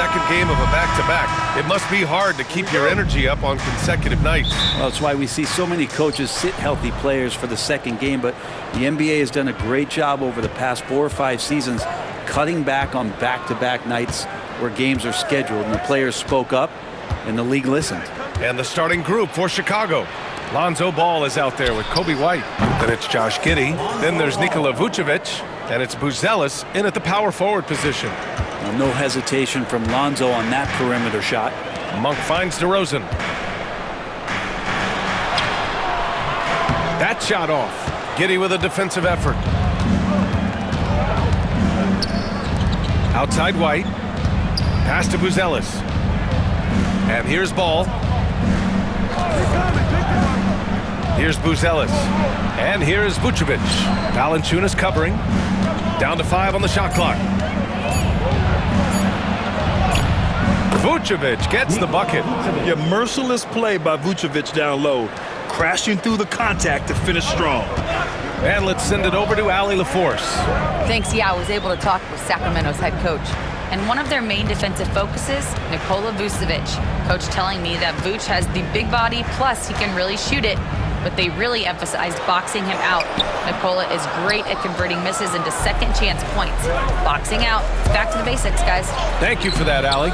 second game of a back-to-back. It must be hard to keep your energy up on consecutive nights. Well, that's why we see so many coaches sit healthy players for the second game, but the NBA has done a great job over the past 4 or 5 seasons cutting back on back-to-back nights where games are scheduled, and the players spoke up and the league listened. And the starting group for Chicago. Lonzo Ball is out there with Kobe White. Then it's Josh Giddey. Then there's Nikola Vucevic. And it's Buzelis in at the power forward position. Well, no hesitation from Lonzo on that perimeter shot. Monk finds DeRozan. That shot off. Giddey with a defensive effort. Outside White. Pass to Buzelis. And here's Ball. Here's Buzelis. And here's Vucevic. Valanciunas covering. Down to 5 on the shot clock. Vucevic gets the bucket. Yeah, merciless play by Vucevic down low. Crashing through the contact to finish strong. And let's send it over to Allie LaForce. Thanks, I was able to talk with Sacramento's head coach. And one of their main defensive focuses, Nikola Vucevic. Coach telling me that Vuce has the big body, plus he can really shoot it. But they really emphasized boxing him out. Nikola is great at converting misses into second chance points. Boxing out. Back to the basics, guys. Thank you for that, Allie.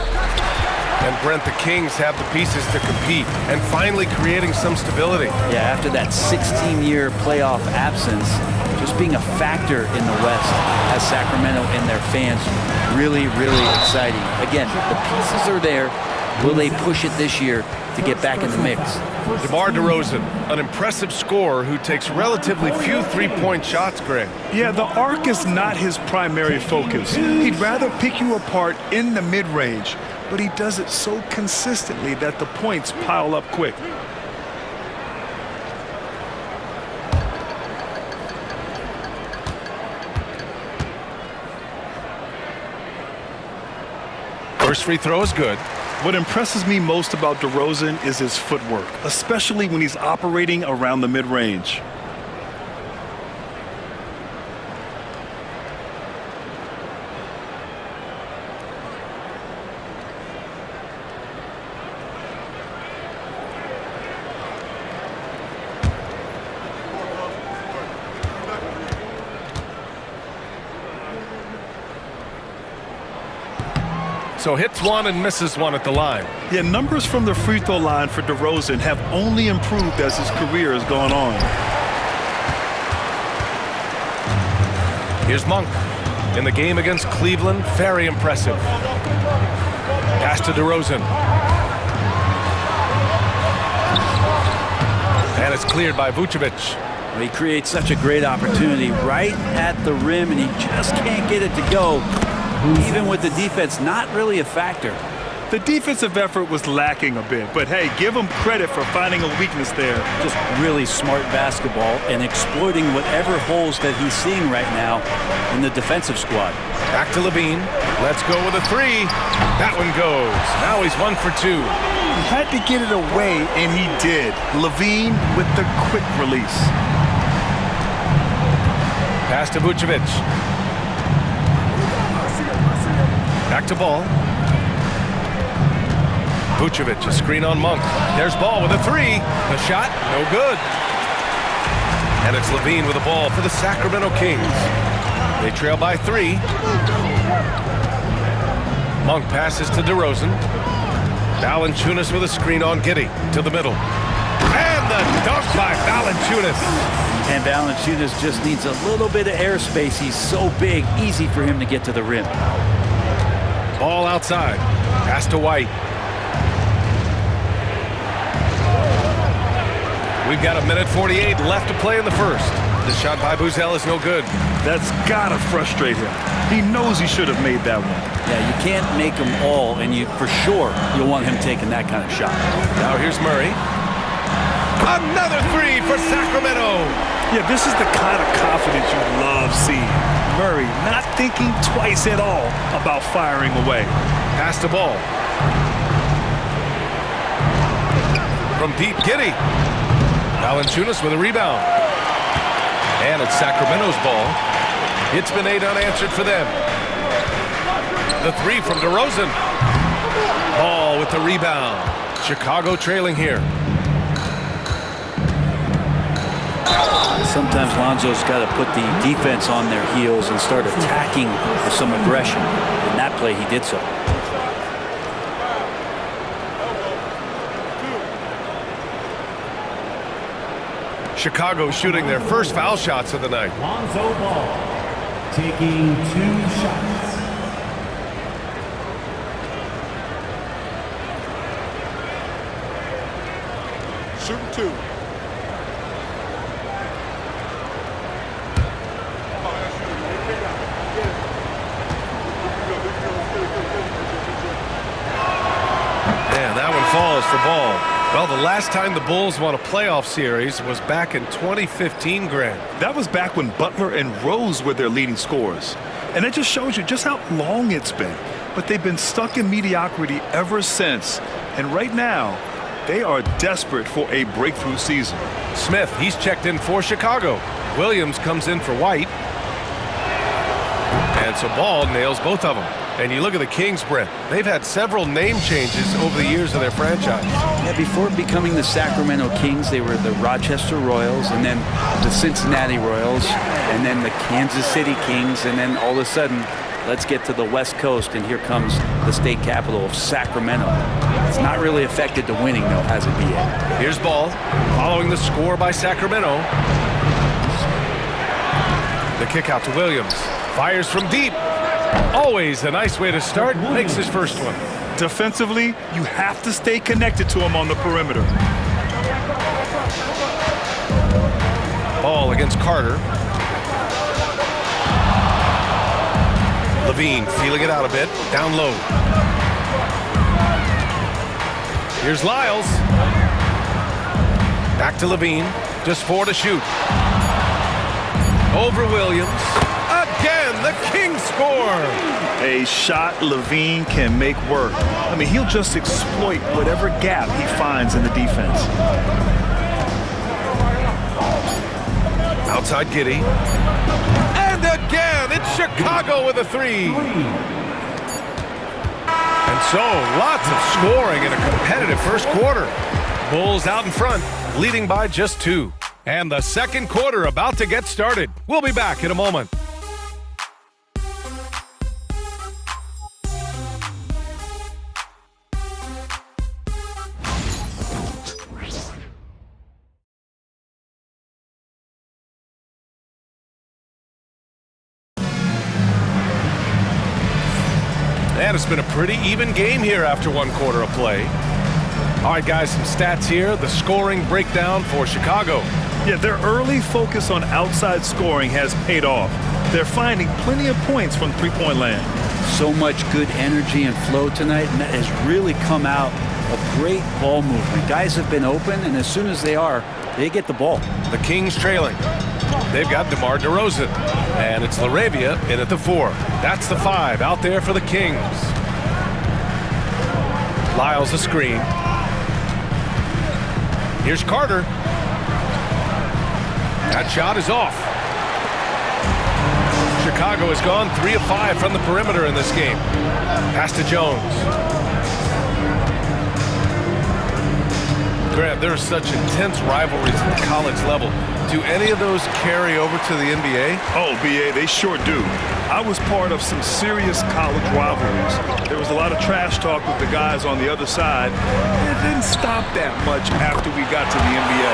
And Brent, the Kings have the pieces to compete and finally creating some stability. Yeah, after that 16-year playoff absence, just being a factor in the West has Sacramento and their fans really, really exciting. Again, the pieces are there. Will they push it this year to get back in the mix? DeMar DeRozan, an impressive scorer who takes relatively few three-point shots, Greg. Yeah, the arc is not his primary focus. He'd rather pick you apart in the mid-range, but he does it so consistently that the points pile up quick. First free throw is good. What impresses me most about DeRozan is his footwork, especially when he's operating around the mid-range. So hits one and misses one at the line. Yeah, numbers from the free throw line for DeRozan have only improved as his career has gone on. Here's Monk. In the game against Cleveland, very impressive. Pass to DeRozan. And it's cleared by Vucevic. Well, he creates such a great opportunity right at the rim, and he just can't get it to go. Even with the defense not really a factor. The defensive effort was lacking a bit, but hey, give him credit for finding a weakness there. Just really smart basketball and exploiting whatever holes that he's seeing right now in the defensive squad. Back to Levine. Let's go with a three. That one goes. Now he's 1 for 2. He had to get it away, and he did. Levine with the quick release. Pass to Vucevic. Back to Ball. Vucevic, a screen on Monk. There's Ball with a three. The shot, no good. And it's Levine with the ball for the Sacramento Kings. They trail by 3. Monk passes to DeRozan. Valanciunas with a screen on Giddey to the middle. And the dunk by Valanciunas. And Valanciunas just needs a little bit of airspace. He's so big, easy for him to get to the rim. Ball outside. Pass to White. We've got 1:48 left to play in the first. The shot by Buzelis is no good. That's gotta frustrate him. He knows he should have made that one. Yeah, you can't make them all, and for sure you'll want him taking that kind of shot. Now here's Murray. Another three for Sacramento. Yeah, this is the kind of confidence you love seeing. Murray not thinking twice at all about firing away. Pass the ball. From Pete Giddey. Valanciunas with a rebound. And it's Sacramento's ball. It's been 8 unanswered for them. The three from DeRozan. Ball with the rebound. Chicago trailing here. Sometimes Lonzo's got to put the defense on their heels and start attacking with some aggression. In that play, he did so. Chicago shooting their first foul shots of the night. Lonzo Ball taking 2 shots. Shooting 2. And that one falls for Ball. Well, the last time the Bulls won a playoff series was back in 2015, Grant. That was back when Butler and Rose were their leading scorers. And it just shows you just how long it's been. But they've been stuck in mediocrity ever since. And right now, they are desperate for a breakthrough season. Smith, he's checked in for Chicago. Williams comes in for White. And so Ball nails both of them. And you look at the Kings, Brent. They've had several name changes over the years of their franchise. Yeah, before becoming the Sacramento Kings, they were the Rochester Royals, and then the Cincinnati Royals, and then the Kansas City Kings, and then all of a sudden, let's get to the West Coast, and here comes the state capital of Sacramento. It's not really affected the winning, though, has it, BA? Here's Ball, following the score by Sacramento. The kick out to Williams. Fires from deep. Always a nice way to start. Makes his first one. Defensively, you have to stay connected to him on the perimeter. Ball against Carter. Levine feeling it out a bit. Down low. Here's Lyles. Back to Levine. Just 4 to shoot. Over Williams. Again, the Kings score. A shot Levine can make work. I mean, he'll just exploit whatever gap he finds in the defense. Outside Giddey. And again, it's Chicago with a 3. And so, lots of scoring in a competitive first quarter. Bulls out in front, leading by just 2. And the second quarter about to get started. We'll be back in a moment. And it's been a pretty even game here after 1 quarter of play. All right, guys, some stats here. The scoring breakdown for Chicago. Yeah, their early focus on outside scoring has paid off. They're finding plenty of points from three-point land. So much good energy and flow tonight, and that has really come out of great ball movement. Guys have been open, and as soon as they are, they get the ball. The Kings trailing. They've got DeMar DeRozan. And it's LaRavia in at the 4. That's the 5 out there for the Kings. Lyles a screen. Here's Carter. That shot is off. Chicago has gone 3 of 5 from the perimeter in this game. Pass to Jones. Grant, there are such intense rivalries at the college level. Do any of those carry over to the NBA? Oh, BA, they sure do. I was part of some serious college rivalries. There was a lot of trash talk with the guys on the other side. It didn't stop that much after we got to the NBA.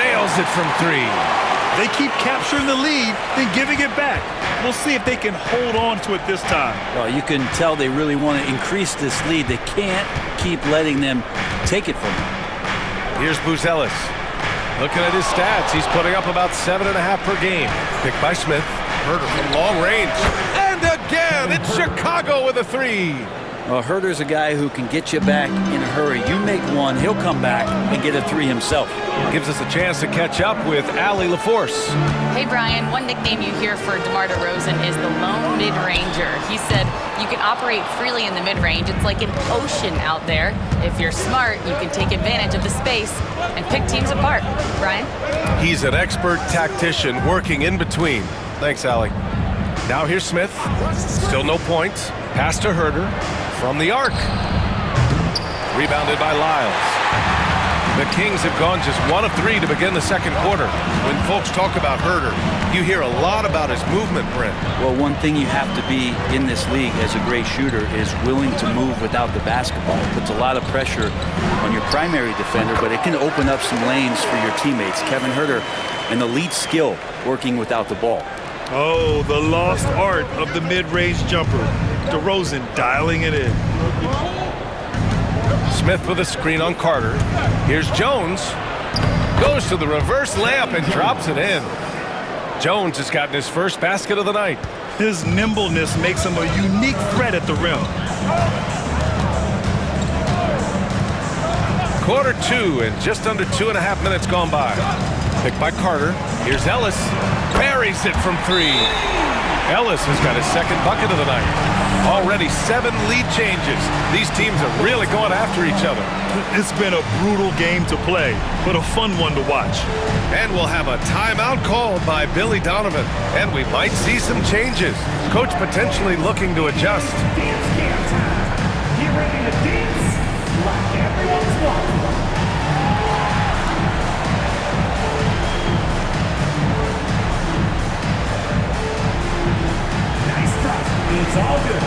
Nails it from 3. They keep capturing the lead, then giving it back. We'll see if they can hold on to it this time. Well, you can tell they really want to increase this lead. They can't keep letting them take it from them. Here's Buzelis. Looking at his stats, he's putting up about 7.5 per game. Picked by Smith. Herter from long range. And again, it's Chicago with a 3. Well, Herter's a guy who can get you back in a hurry. You make one, he'll come back and get a 3 himself. Gives us a chance to catch up with Allie LaForce. Hey, Brian, one nickname you hear for DeMar DeRozan is the lone mid-ranger. He said you can operate freely in the mid-range. It's like an ocean out there. If you're smart, you can take advantage of the space and pick teams apart. Brian? He's an expert tactician working in between. Thanks, Allie. Now here's Smith. Still no points. Pass to Herder from the arc. Rebounded by Lyles. The Kings have gone just 1 of 3 to begin the second quarter. When folks talk about Herder, you hear a lot about his movement, Brent. Well, one thing you have to be in this league as a great shooter is willing to move without the basketball. It puts a lot of pressure on your primary defender, but it can open up some lanes for your teammates. Kevin Herder, an elite skill working without the ball. Oh, the lost art of the mid-range jumper. DeRozan dialing it in. Smith with a screen on Carter. Here's Jones. Goes to the reverse layup and drops it in. Jones has gotten his first basket of the night. His nimbleness makes him a unique threat at the rim. Quarter 2 and just under 2.5 minutes gone by. Picked by Carter. Here's Ellis. Buries it from 3. Ellis has got his second bucket of the night. Already 7 lead changes. These teams are really going after each other. It's been a brutal game to play, but a fun one to watch. And we'll have a timeout called by Billy Donovan. And we might see some changes. Coach potentially looking to adjust. Dance camp time. Get ready to dance like everyone's watching. Nice touch. It's all good.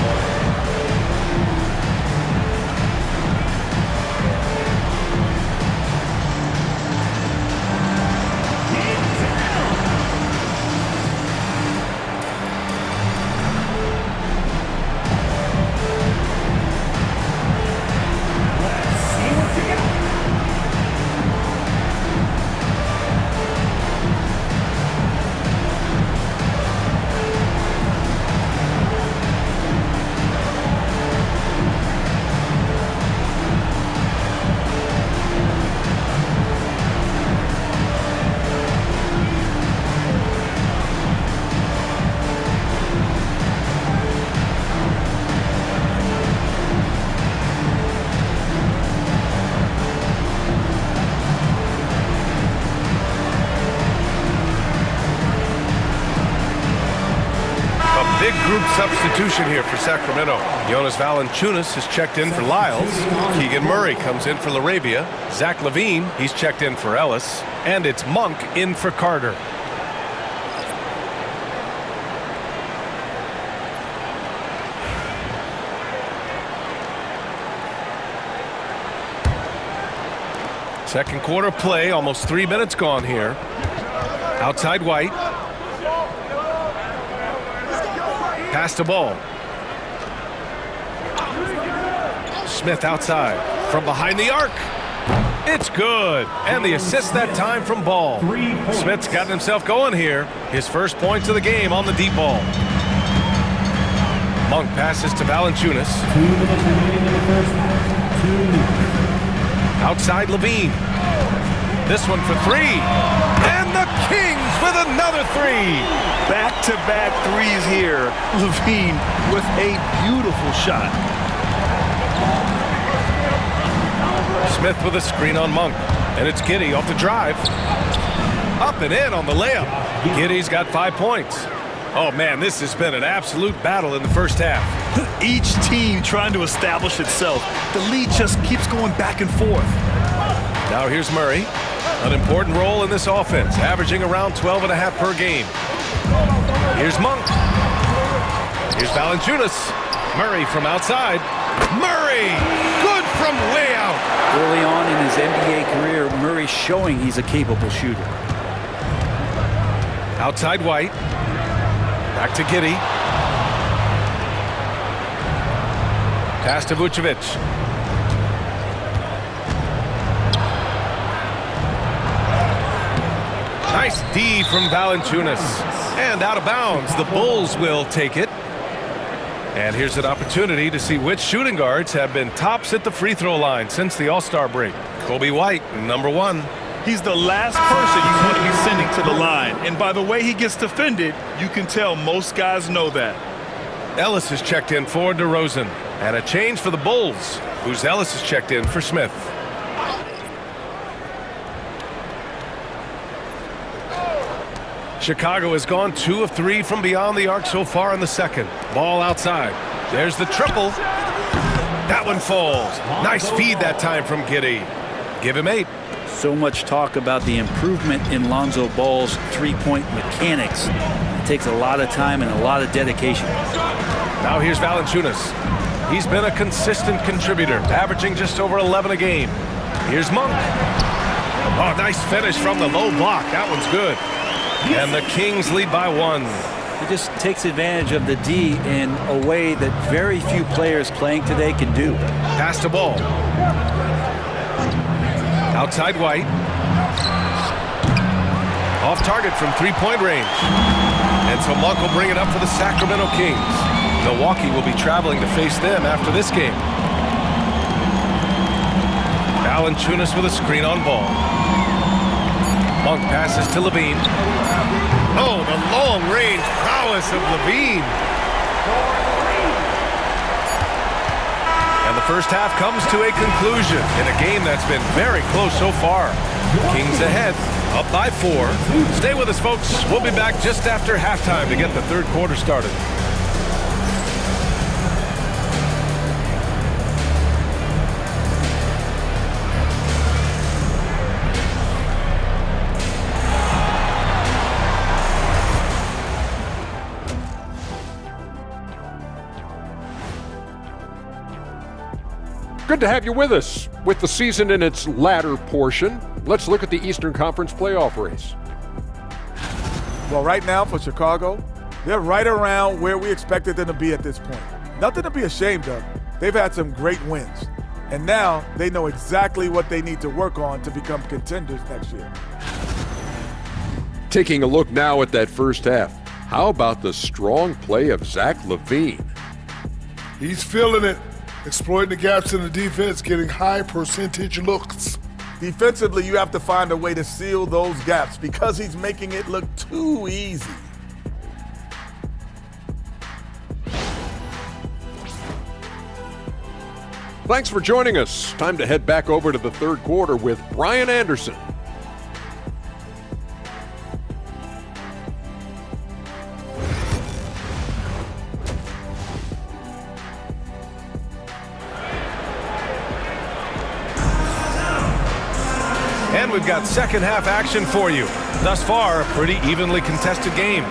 Big group substitution here for Sacramento. Jonas Valanciunas has checked in for Lyles. Keegan Murray comes in for LaRavia. Zach LaVine, he's checked in for Ellis. And it's Monk in for Carter. Second quarter play, almost 3 minutes gone here. Outside White. Pass the ball. Smith outside from behind the arc. It's good. And the assist that time from Ball. Smith's gotten himself going here. His first points of the game on the deep ball. Monk passes to Valanciunas. 2 minutes remaining in the first half. 2. Outside Levine. This one for 3. And the Kings with another 3. Back-to-back threes here. Levine with a beautiful shot. Smith with a screen on Monk. And it's Giddey off the drive. Up and in on the layup. Giddey's got 5 points. Oh, man, this has been an absolute battle in the first half. Each team trying to establish itself. The lead just keeps going back and forth. Now here's Murray. An important role in this offense, averaging around 12.5 per game. Here's Monk. Here's Valanciunas. Murray from outside. Murray! Good from way out. Early on in his NBA career, Murray's showing he's a capable shooter. Outside White. Back to Giddey. Pass to Vucevic. Nice D from Valanciunas. And out of bounds. The Bulls will take it. And here's an opportunity to see which shooting guards have been tops at the free throw line since the All-Star break. Kobe White, number 1. He's the last person you want to be sending to the line. And by the way he gets defended, you can tell most guys know that. Ellis is checked in for DeRozan. And a change for the Bulls, who's Ellis is checked in for Smith. Chicago has gone 2 of 3 from beyond the arc so far in the second. Ball outside. There's the triple. That one falls. Nice feed that time from Giddey. Give him 8. So much talk about the improvement in Lonzo Ball's three-point mechanics. It takes a lot of time and a lot of dedication. Now here's Valanciunas. He's been a consistent contributor, averaging just over 11 a game. Here's Monk. Oh, nice finish from the low block. That one's good. And the Kings lead by 1. He just takes advantage of the D in a way that very few players playing today can do. Pass to Ball. Outside White. Off target from three-point range. And so Monk will bring it up for the Sacramento Kings. Milwaukee will be traveling to face them after this game. Valanciunas with a screen on Ball. Monk passes to LaVine. Oh, the long-range prowess of LaVine. And the first half comes to a conclusion in a game that's been very close so far. Kings ahead, up by 4. Stay with us, folks. We'll be back just after halftime to get the third quarter started. Good to have you with us. With the season in its latter portion, let's look at the Eastern Conference playoff race. Well, right now for Chicago, they're right around where we expected them to be at this point. Nothing to be ashamed of. They've had some great wins. And now they know exactly what they need to work on to become contenders next year. Taking a look now at that first half, how about the strong play of Zach LaVine? He's feeling it, exploiting the gaps in the defense, getting high percentage looks. Defensively, you have to find a way to seal those gaps because he's making it look too easy. Thanks for joining us. Time to head back over to the third quarter with Brian Anderson. And we've got second half action for you. Thus far, a pretty evenly contested game.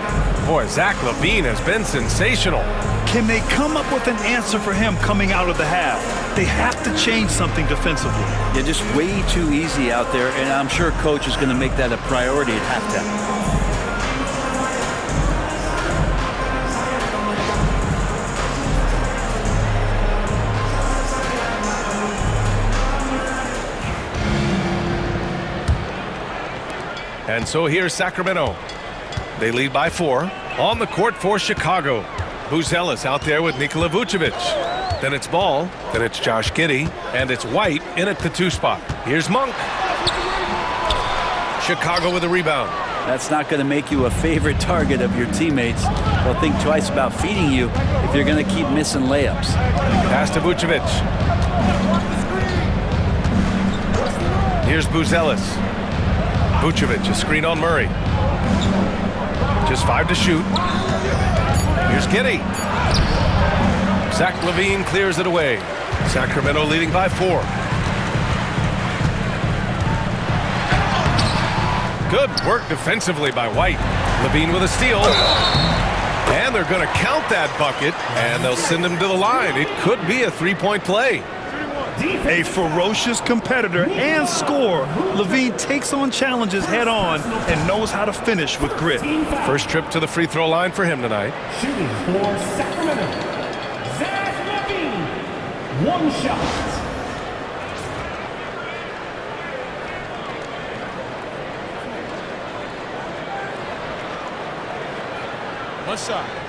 Boy, Zach LaVine has been sensational. Can they come up with an answer for him coming out of the half? They have to change something defensively. Yeah, just way too easy out there, and I'm sure coach is going to make that a priority at halftime. And so here's Sacramento. They lead by 4. On the court for Chicago. Buzelis out there with Nikola Vucevic. Then it's Ball. Then it's Josh Giddey. And it's White in at the 2 spot. Here's Monk. Chicago with a rebound. That's not going to make you a favorite target of your teammates. They'll think twice about feeding you if you're going to keep missing layups. Pass to Vucevic. Here's Buzelis. Vucevic, a screen on Murray. Just 5 to shoot. Here's Giddey. Zach LaVine clears it away. Sacramento leading by 4. Good work defensively by White. LaVine with a steal. And they're going to count that bucket, and they'll send him to the line. It could be a 3-point play. A ferocious competitor and scorer, LaVine takes on challenges head on and knows how to finish with grit. First trip to the free throw line for him tonight. Shooting for Sacramento, Zach LaVine. 1 shot. One shot.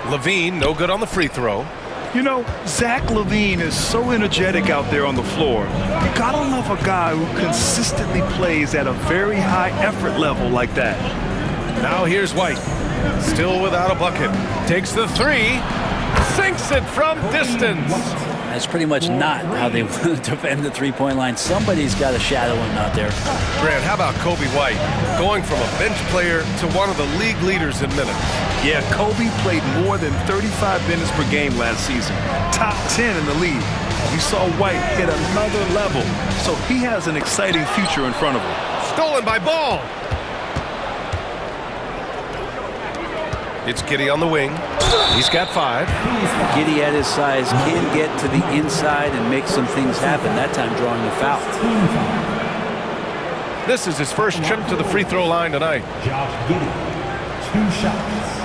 LaVine, no good on the free throw. You know, Zach LaVine is so energetic out there on the floor. You gotta love a guy who consistently plays at a very high effort level like that. Now here's White. Still without a bucket. Takes the 3. Sinks it from distance. That's pretty much not how they want to defend the three-point line. Somebody's got to shadow him out there. Grant, how about Kobe White? Going from a bench player to one of the league leaders in minutes. Yeah, Kobe played more than 35 minutes per game last season. Top 10 in the league. We saw White hit another level, so he has an exciting future in front of him. Stolen by Ball. It's Giddey on the wing. He's got 5. Giddey at his size can get to the inside and make some things happen, that time drawing a foul. This is his first trip to the free throw line tonight. Josh Giddey, 2 shots.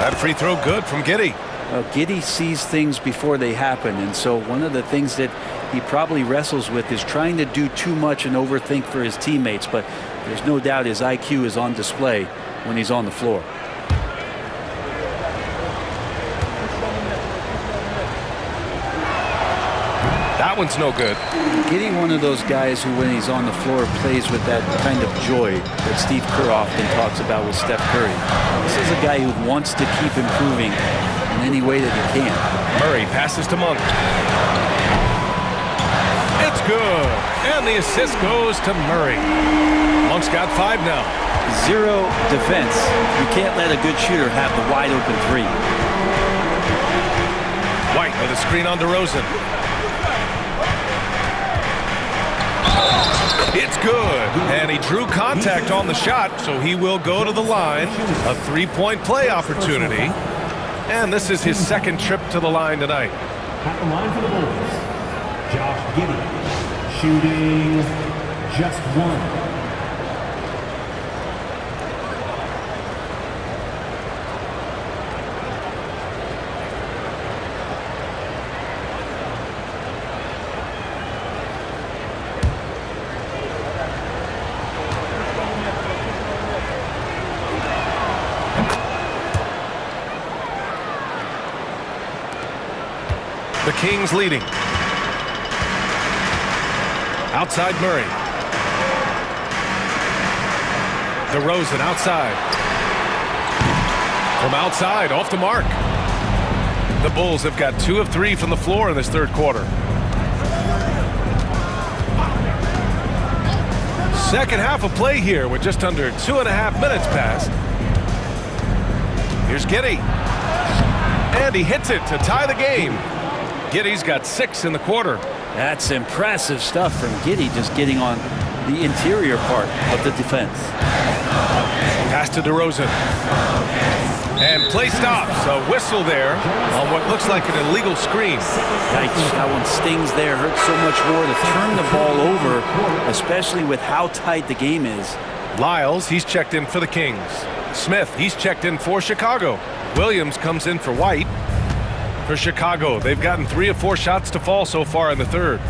That free throw good from Giddey. Giddey sees things before they happen, and so one of the things that he probably wrestles with is trying to do too much and overthink for his teammates, but there's no doubt his IQ is on display when he's on the floor. That one's no good. Giddey, one of those guys who, when he's on the floor, plays with that kind of joy that Steve Kerr often talks about with Steph Curry. This is a guy who wants to keep improving in any way that he can. Murray passes to Monk. It's good. And the assist goes to Murray. Monk's got 5 now. 0 defense. You can't let a good shooter have the wide open 3. White with a screen on DeRozan. It's good. And he drew contact on the shot, so he will go to the line. A 3-point play opportunity. And this is his second trip to the line tonight. At the line for the Bulls, Josh Giddey, shooting just 1. The Kings leading. Outside Murray. DeRozan outside. From outside, off the mark. The Bulls have got 2 of 3 from the floor in this third quarter. Second half of play here with just under 2.5 minutes passed. Here's Giddey. And he hits it to tie the game. Giddey's got 6 in the quarter. That's impressive stuff from Giddey, just getting on the interior part of the defense. Pass to DeRozan. And play stops. A whistle there on what looks like an illegal screen. Yikes, that one stings there. Hurts so much more to turn the ball over, especially with how tight the game is. Lyles, he's checked in for the Kings. Smith, he's checked in for Chicago. Williams comes in for White. For Chicago, they've gotten 3 of 4 shots to fall so far in the third.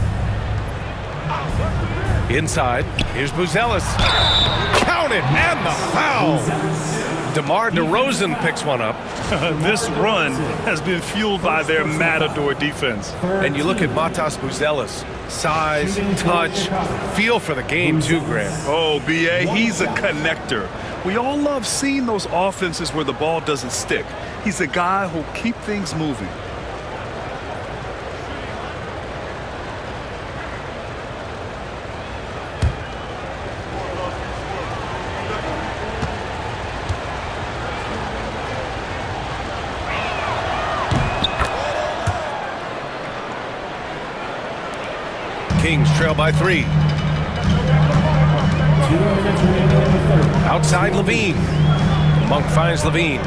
Inside, here's Buzelis. Count it, and the foul. DeMar DeRozan picks one up. This run has been fueled by their Matador defense. And you look at Matas Buzelis. Size, touch, feel for the game too, Grant. Oh, B.A., he's a connector. We all love seeing those offenses where the ball doesn't stick. He's a guy who'll keep things moving. Kings trail by 3. Outside Levine. Monk finds Levine.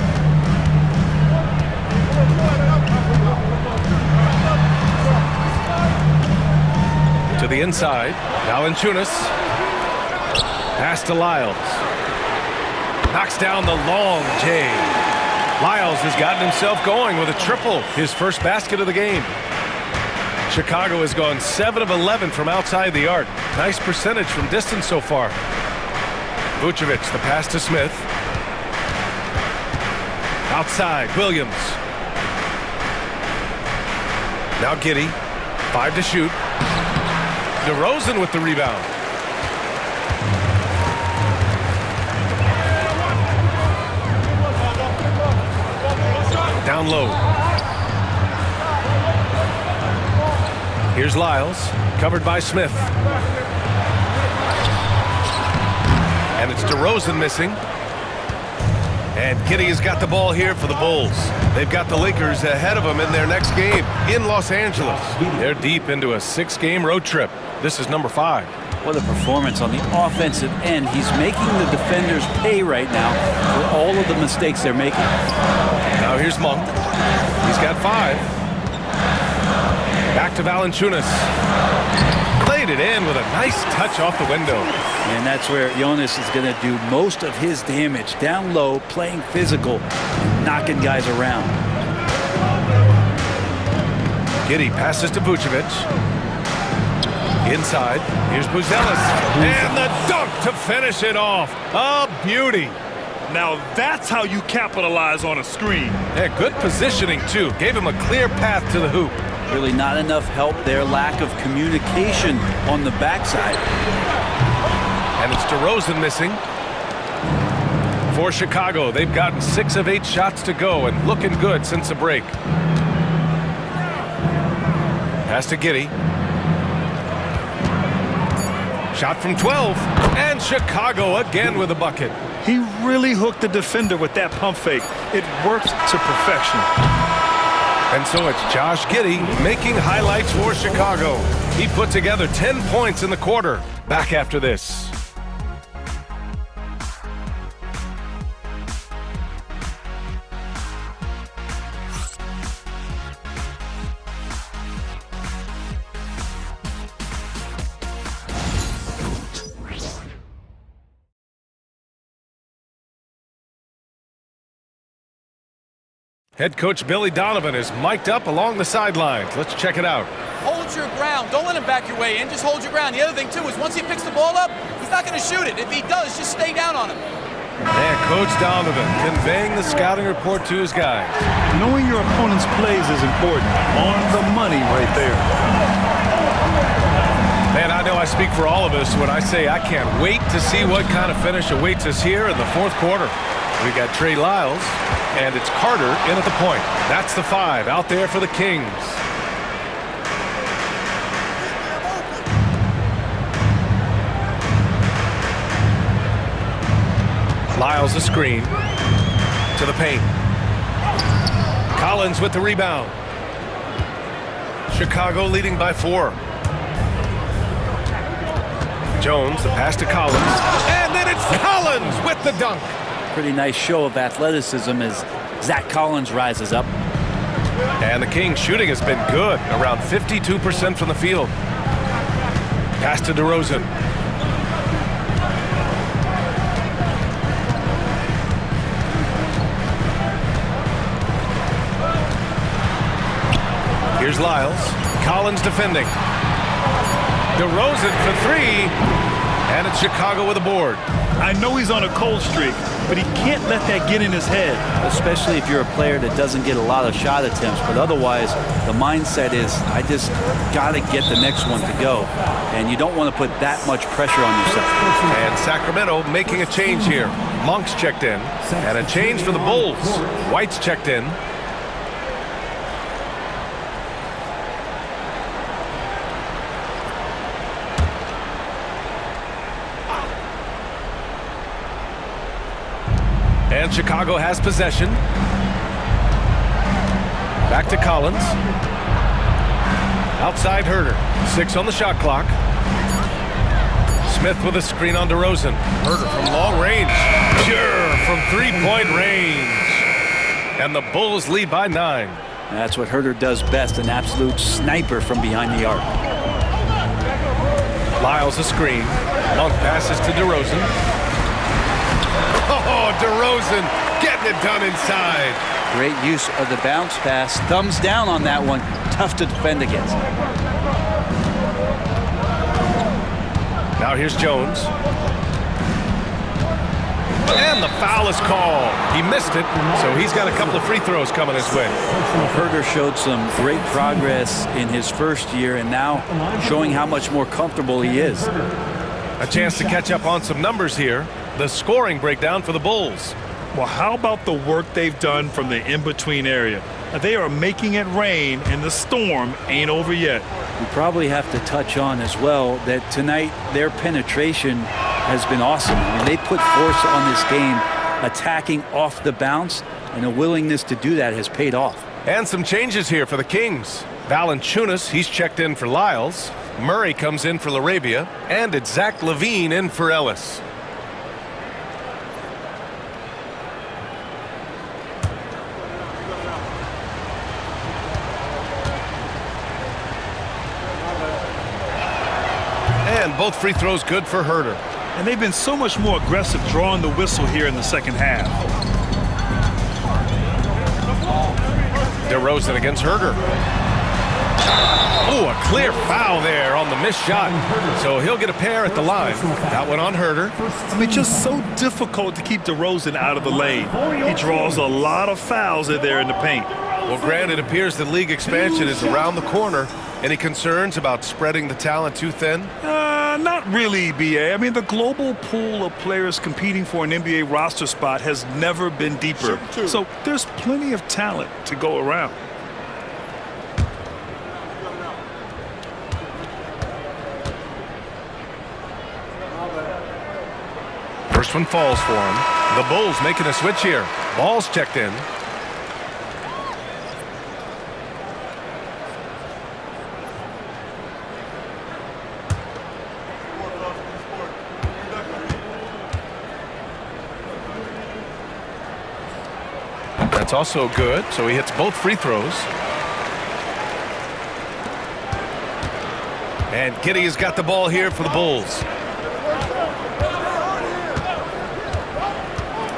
To the inside. Valanciunas. Pass to Lyles. Knocks down the long J. Lyles has gotten himself going with a triple. His first basket of the game. Chicago has gone 7 of 11 from outside the arc. Nice percentage from distance so far. Vucevic, the pass to Smith. Outside, Williams. Now Giddey. 5 to shoot. DeRozan with the rebound. Down low. Here's Lyles, covered by Smith. And it's DeRozan missing. And Giddey has got the ball here for the Bulls. They've got the Lakers ahead of them in their next game in Los Angeles. They're deep into a 6-game road trip. This is number 5. What a performance on the offensive end. He's making the defenders pay right now for all of the mistakes they're making. Now here's Monk. He's got 5. Back to Valanciunas. Played it in with a nice touch off the window. And that's where Jonas is going to do most of his damage. Down low, playing physical, knocking guys around. Giddey passes to Vucevic. Inside, here's Buzelis. And the dunk to finish it off. A beauty. Now that's how you capitalize on a screen. Yeah, good positioning, too. Gave him a clear path to the hoop. Really not enough help there. Lack of communication on the backside. And it's DeRozan missing. For Chicago, they've gotten 6 of 8 shots to go and looking good since the break. Pass to Giddey. Shot from 12. And Chicago again with a bucket. He really hooked the defender with that pump fake. It worked to perfection. And so it's Josh Giddey making highlights for Chicago. He put together 10 points in the quarter. Back after this. Head coach Billy Donovan is mic'd up along the sidelines. Let's check it out. Hold your ground. Don't let him back your way in. Just hold your ground. The other thing, too, is once he picks the ball up, he's not going to shoot it. If he does, just stay down on him. And Coach Donovan conveying the scouting report to his guys. Knowing your opponent's plays is important. On the money right there. Man, I know I speak for all of us when I say I can't wait to see what kind of finish awaits us here in the fourth quarter. We got Trey Lyles, and it's Carter in at the point. That's the 5 out there for the Kings. Lyles a screen to the paint. Collins with the rebound. Chicago leading by 4. Jones, the pass to Collins. And then it's Collins with the dunk. Pretty nice show of athleticism as Zach Collins rises up. And the Kings shooting has been good, around 52% from the field. Pass to DeRozan. Here's Lyles. Collins defending. DeRozan for 3. And it's Chicago with a board. I know he's on a cold streak, but he can't let that get in his head. Especially if you're a player that doesn't get a lot of shot attempts. But otherwise, the mindset is, I just got to get the next one to go. And you don't want to put that much pressure on yourself. And Sacramento making a change here. Monk's checked in. And a change for the Bulls. White's checked in. And Chicago has possession. Back to Collins. Outside Herter. 6 on the shot clock. Smith with a screen on DeRozan. Herter from long range. Sure, from 3-point range. And the Bulls lead by 9. And that's what Herter does best, an absolute sniper from behind the arc. Lyles a screen. Monk passes to DeRozan. Oh, DeRozan getting it done inside. Great use of the bounce pass. Thumbs down on that one. Tough to defend against. Now here's Jones. And the foul is called. He missed it, so he's got a couple of free throws coming his way. Huerter showed some great progress in his first year and now showing how much more comfortable he is. A chance to catch up on some numbers here. The scoring breakdown for the Bulls. Well, how about the work they've done from the in-between area? They are making it rain, and the storm ain't over yet. We probably have to touch on as well that tonight their penetration has been awesome. I mean, they put force on this game, attacking off the bounce, and a willingness to do that has paid off. And some changes here for the Kings. Valanciunas, he's checked in for Lyles. Murray comes in for LaRabia, and it's Zach LaVine in for Ellis. And both free throws good for Huerter. And they've been so much more aggressive drawing the whistle here in the second half. DeRozan against Huerter. Oh, a clear foul there on the missed shot. So he'll get a pair at the line. That one on Huerter. I mean, just so difficult to keep DeRozan out of the lane. He draws a lot of fouls in there in the paint. Well, Grant, it appears the league expansion is around the corner. Any concerns about spreading the talent too thin? Not really, B.A. I mean, the global pool of players competing for an NBA roster spot has never been deeper. So there's plenty of talent to go around. First one falls for him. The Bulls making a switch here. Ball's checked in. That's also good, so he hits both free throws. And Giddey has got the ball here for the Bulls.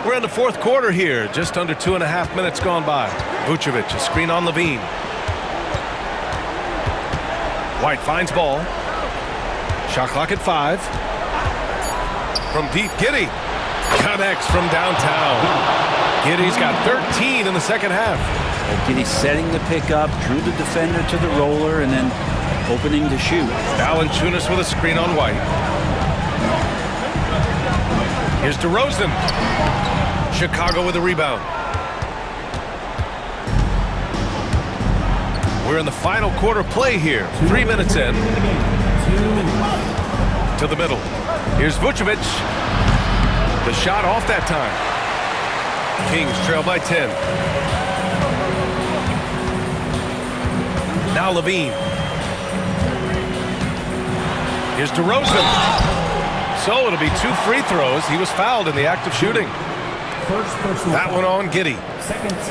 We're in the fourth quarter here, just under 2.5 minutes gone by. Vucevic, a screen on LaVine. White finds ball. Shot clock at 5. From deep, Giddey connects from downtown. Giddey's got 13 in the second half. Giddey setting the pickup, drew the defender to the roller, and then opening to shoot. Valanciunas with a screen on White. Here's DeRozan. Chicago with a rebound. We're in the final quarter play here. 3 minutes in. To the middle. Here's Vucevic. The shot off that time. Kings trail by 10. Now LaVine. Here's DeRozan. So it'll be 2 free throws. He was fouled in the act of shooting. That one on Giddey.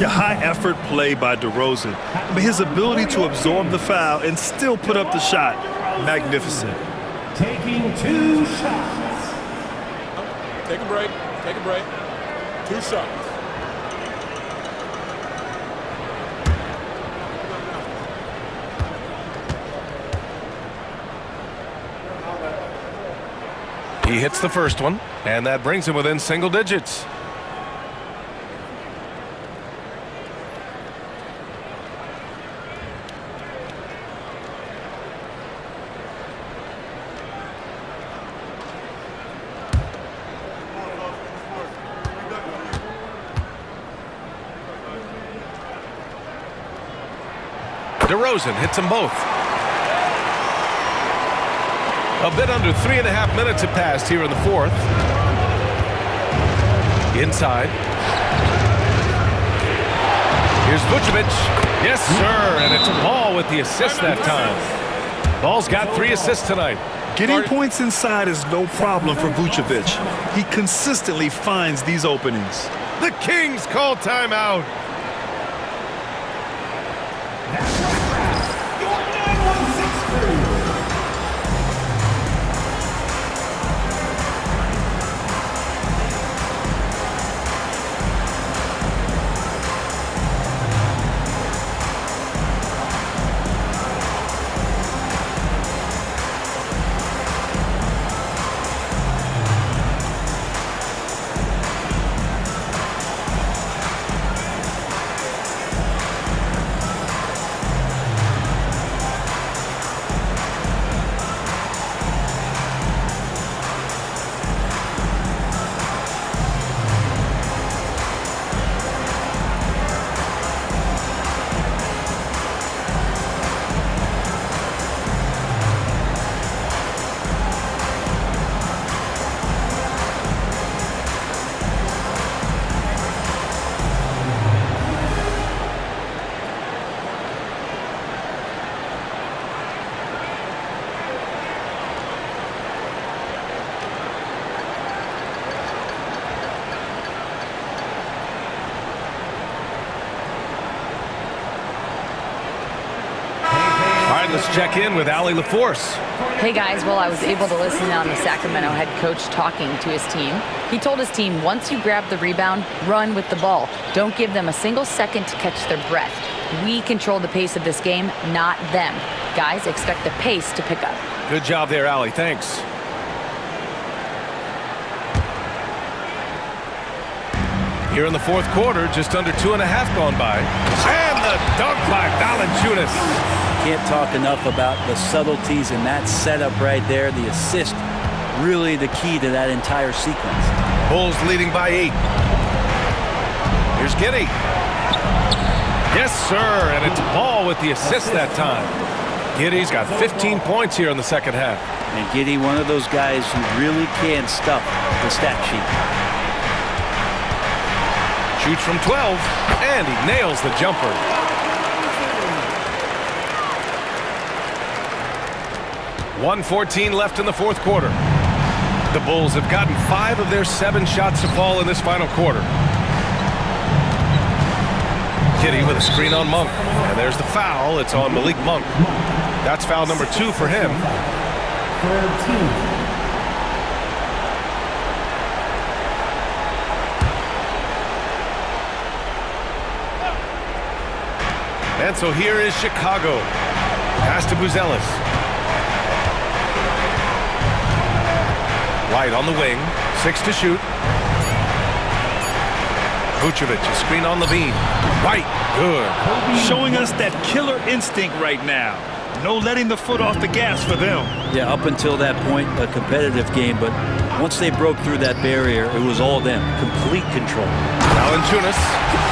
Yeah, high effort play by DeRozan. I mean, his ability to absorb the foul and still put up the shot, magnificent. Taking 2 shots. Take a break. Take a break. 2 shots. He hits the first one, and that brings him within single digits. DeRozan hits them both. A bit under 3.5 minutes have passed here in the fourth. Inside. Here's Vucevic. Yes, sir. And it's Ball with the assist that time. Ball's got 3 assists tonight. Getting points inside is no problem for Vucevic. He consistently finds these openings. The Kings call timeout. Let's check in with Allie LaForce. Hey guys, well, I was able to listen on the Sacramento head coach talking to his team. He told his team, once you grab the rebound, run with the ball. Don't give them a single second to catch their breath. We control the pace of this game, not them. Guys, expect the pace to pick up. Good job there, Allie. Thanks. Here in the fourth quarter, just under 2.5 gone by. And the dunk by Valanciunas. Can't talk enough about the subtleties in that setup right there. The assist, really the key to that entire sequence. Bulls leading by 8. Here's Giddey. Yes, sir, and it's Ball with the assist that time. Giddey's got 15 points here in the second half. And Giddey, one of those guys who really can stuff the stat sheet. Shoots from 12, and he nails the jumper. .114 left in the fourth quarter. The Bulls have gotten 5 of their 7 shots to fall in this final quarter. Giddey with a screen on Monk. And there's the foul. It's on Malik Monk. That's foul number 2 for him. And so here is Chicago. Pass to Buzelis. White on the wing. 6 to shoot. Vucevic, a screen on Levine. White, good. Showing us that killer instinct right now. No letting the foot off the gas for them. Yeah, up until that point, a competitive game, but once they broke through that barrier, it was all them. Complete control. Valanciunas.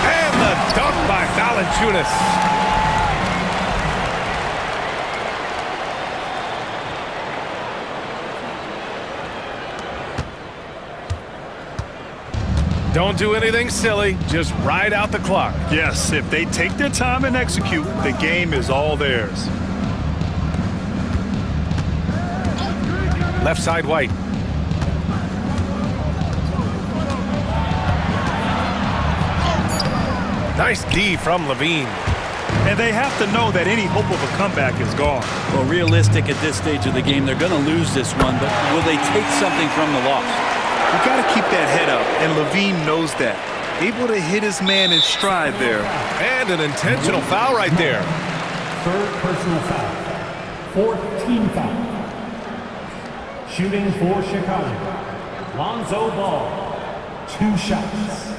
And the dunk by Valanciunas. Don't do anything silly. Just ride out the clock. Yes, if they take their time and execute, the game is all theirs. Left side, White. Nice D from Levine. And they have to know that any hope of a comeback is gone. Well, realistic at this stage of the game, they're going to lose this one, but will they take something from the loss? You got to keep that head up, and Levine knows that. Able to hit his man in stride there. And an intentional foul right there. Third personal foul. Fourth team foul. Shooting for Chicago. Lonzo Ball. 2 shots.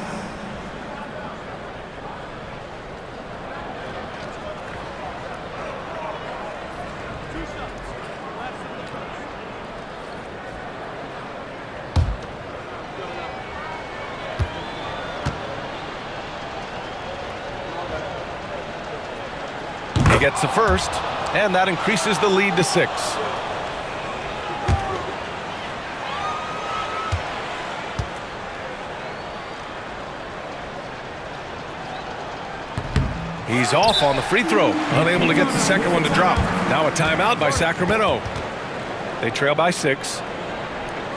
He gets the first, and that increases the lead to 6. He's off on the free throw, unable to get the second one to drop. Now a timeout by Sacramento. They trail by 6.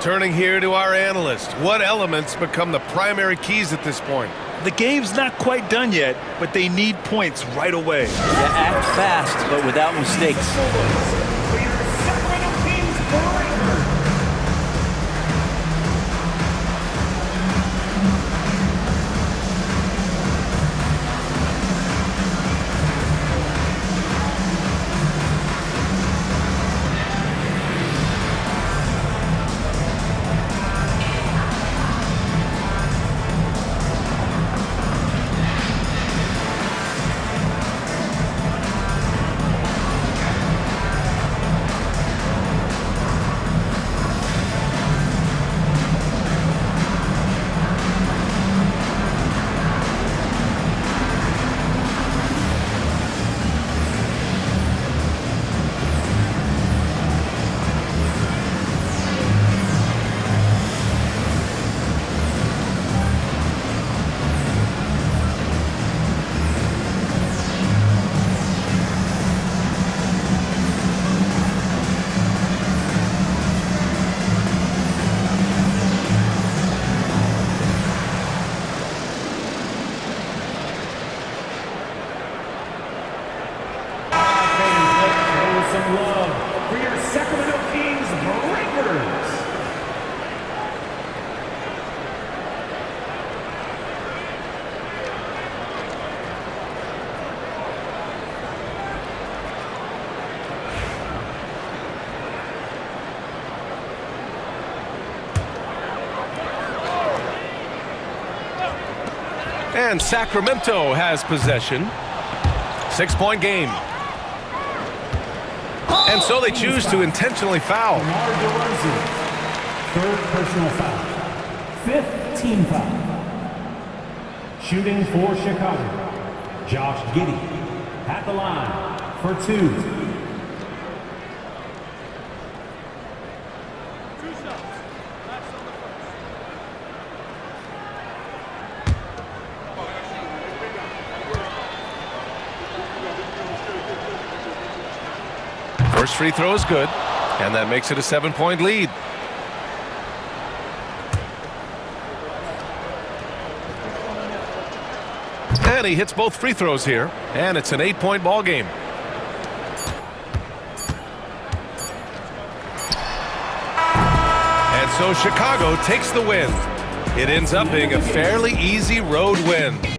Turning here to our analyst. What elements become the primary keys at this point? The game's not quite done yet, but they need points right away. Yeah, act fast, but without mistakes. And Sacramento has possession. 6-point game. And so they choose to intentionally foul. DeMar DeRozan, third personal foul. Fifth team foul. Shooting for Chicago, Josh Giddey at the line for 2. First free throw is good, and that makes it a 7-point lead. And he hits both free throws here, and it's an 8-point ball game. And so Chicago takes the win. It ends up being a fairly easy road win.